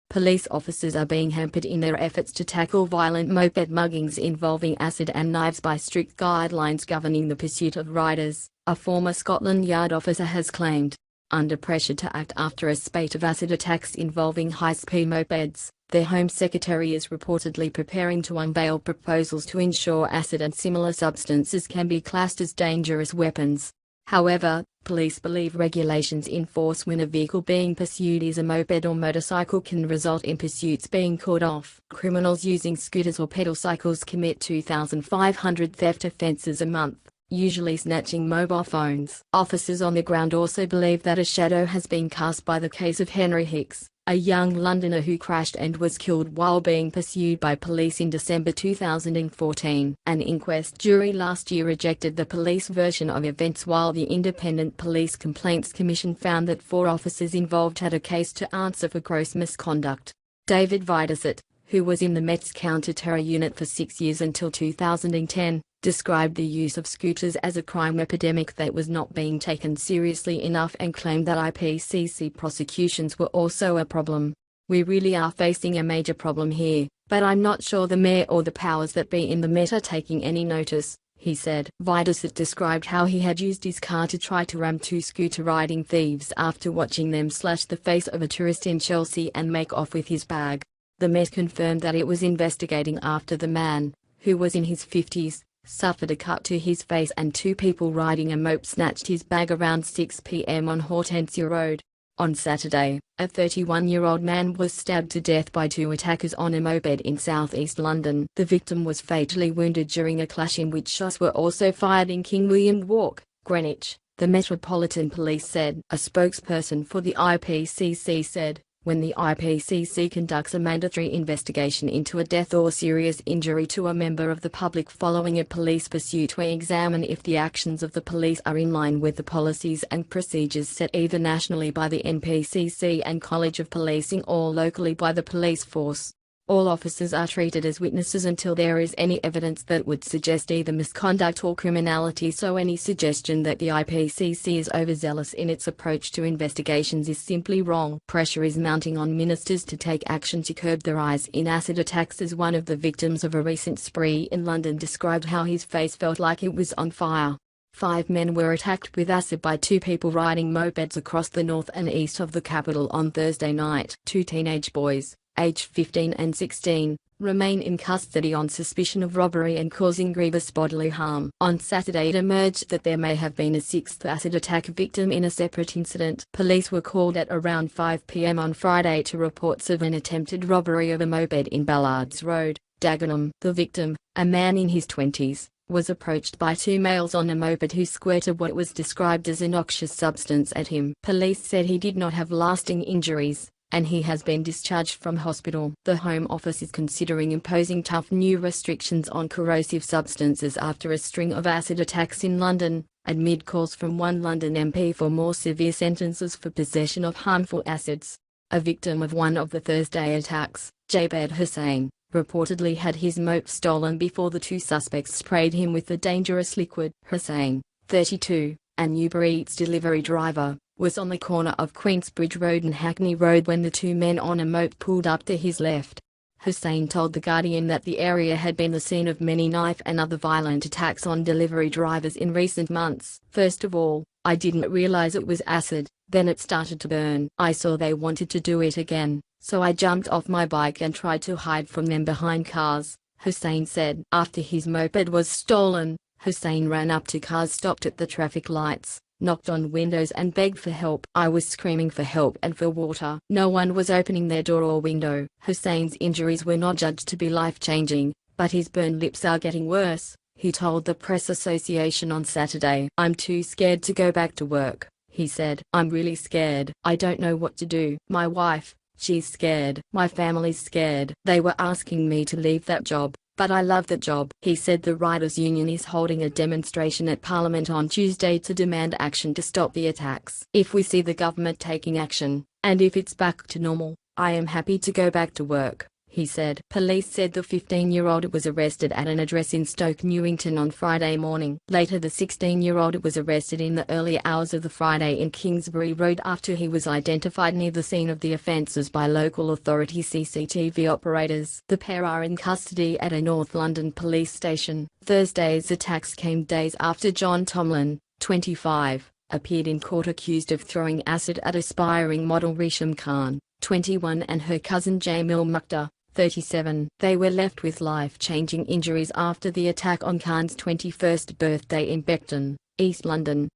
Police officers are being hampered in their efforts to tackle violent moped muggings involving acid and knives by strict guidelines governing the pursuit of riders, a former Scotland Yard officer has claimed. Under pressure to act after a spate of acid attacks involving high-speed mopeds, their Home Secretary is reportedly preparing to unveil proposals to ensure acid and similar substances can be classed as dangerous weapons. However, police believe regulations in force when a vehicle being pursued is a moped or motorcycle can result in pursuits being called off. Criminals using scooters or pedal cycles commit 2,500 theft offences a month, usually snatching mobile phones. Officers on the ground also believe that a shadow has been cast by the case of Henry Hicks, a young Londoner who crashed and was killed while being pursued by police in December 2014. An inquest jury last year rejected the police version of events, while the Independent Police Complaints Commission found that 4 officers involved had a case to answer for gross misconduct. David Vidasat, who was in the Met's counter-terror unit for 6 years until 2010, described the use of scooters as a crime epidemic that was not being taken seriously enough and claimed that IPCC prosecutions were also a problem. "We really are facing a major problem here, but I'm not sure the mayor or the powers that be in the Met are taking any notice," he said. Vidasat described how he had used his car to try to ram 2 scooter-riding thieves after watching them slash the face of a tourist in Chelsea and make off with his bag. The Met confirmed that it was investigating after the man, who was in his 50s, suffered a cut to his face and 2 people riding a moped snatched his bag around 6 p.m. on Hortensia Road. On Saturday, a 31-year-old man was stabbed to death by 2 attackers on a moped in southeast London. The victim was fatally wounded during a clash in which shots were also fired in King William Walk, Greenwich, the Metropolitan Police said. A spokesperson for the IPCC said, "When the IPCC conducts a mandatory investigation into a death or serious injury to a member of the public following a police pursuit, we examine if the actions of the police are in line with the policies and procedures set either nationally by the NPCC and College of Policing or locally by the police force. All officers are treated as witnesses until there is any evidence that would suggest either misconduct or criminality, so any suggestion that the IPCC is overzealous in its approach to investigations is simply wrong." Pressure is mounting on ministers to take action to curb the rise in acid attacks, as one of the victims of a recent spree in London described how his face felt like it was on fire. 5 men were attacked with acid by 2 people riding mopeds across the north and east of the capital on Thursday night. 2 teenage boys, aged 15 and 16, remain in custody on suspicion of robbery and causing grievous bodily harm. On Saturday it emerged that there may have been a 6th acid attack victim in a separate incident. Police were called at around 5 p.m. on Friday to reports of an attempted robbery of a moped in Ballards Road, Dagenham. The victim, a man in his 20s, was approached by 2 males on a moped who squirted what was described as a noxious substance at him. Police said he did not have lasting injuries, and he has been discharged from hospital. The Home Office is considering imposing tough new restrictions on corrosive substances after a string of acid attacks in London, amid calls from one London MP for more severe sentences for possession of harmful acids. A victim of one of the Thursday attacks, Jabed Hussain, reportedly had his moped stolen before the 2 suspects sprayed him with the dangerous liquid. Hussain, 32, an Uber Eats delivery driver, was on the corner of Queensbridge Road and Hackney Road when the 2 men on a moped pulled up to his left. Hussain told The Guardian that the area had been the scene of many knife and other violent attacks on delivery drivers in recent months. "First of all, I didn't realize it was acid, then it started to burn. I saw they wanted to do it again, so I jumped off my bike and tried to hide from them behind cars," Hussain said. After his moped was stolen, Hussain ran up to cars stopped at the traffic lights, knocked on windows and begged for help. "I was screaming for help and for water. No one was opening their door or window." Hussain's injuries were not judged to be life-changing, but his burned lips are getting worse, he told the Press Association on Saturday. "I'm too scared to go back to work," he said. "I'm really scared. I don't know what to do. My wife, she's scared. My family's scared. They were asking me to leave that job, but I love that job." He said the Riders' Union is holding a demonstration at Parliament on Tuesday to demand action to stop the attacks. "If we see the government taking action, and if it's back to normal, I am happy to go back to work," he said. Police said the 15-year-old was arrested at an address in Stoke Newington on Friday morning. Later, the 16-year-old was arrested in the early hours of the Friday in Kingsbury Road after he was identified near the scene of the offences by local authority CCTV operators. The pair are in custody at a North London police station. Thursday's attacks came days after John Tomlin, 25, appeared in court accused of throwing acid at aspiring model Risham Khan, 21, and her cousin Jamil Mukhtar, 37. They were left with life-changing injuries after the attack on Khan's 21st birthday in Beckton, East London.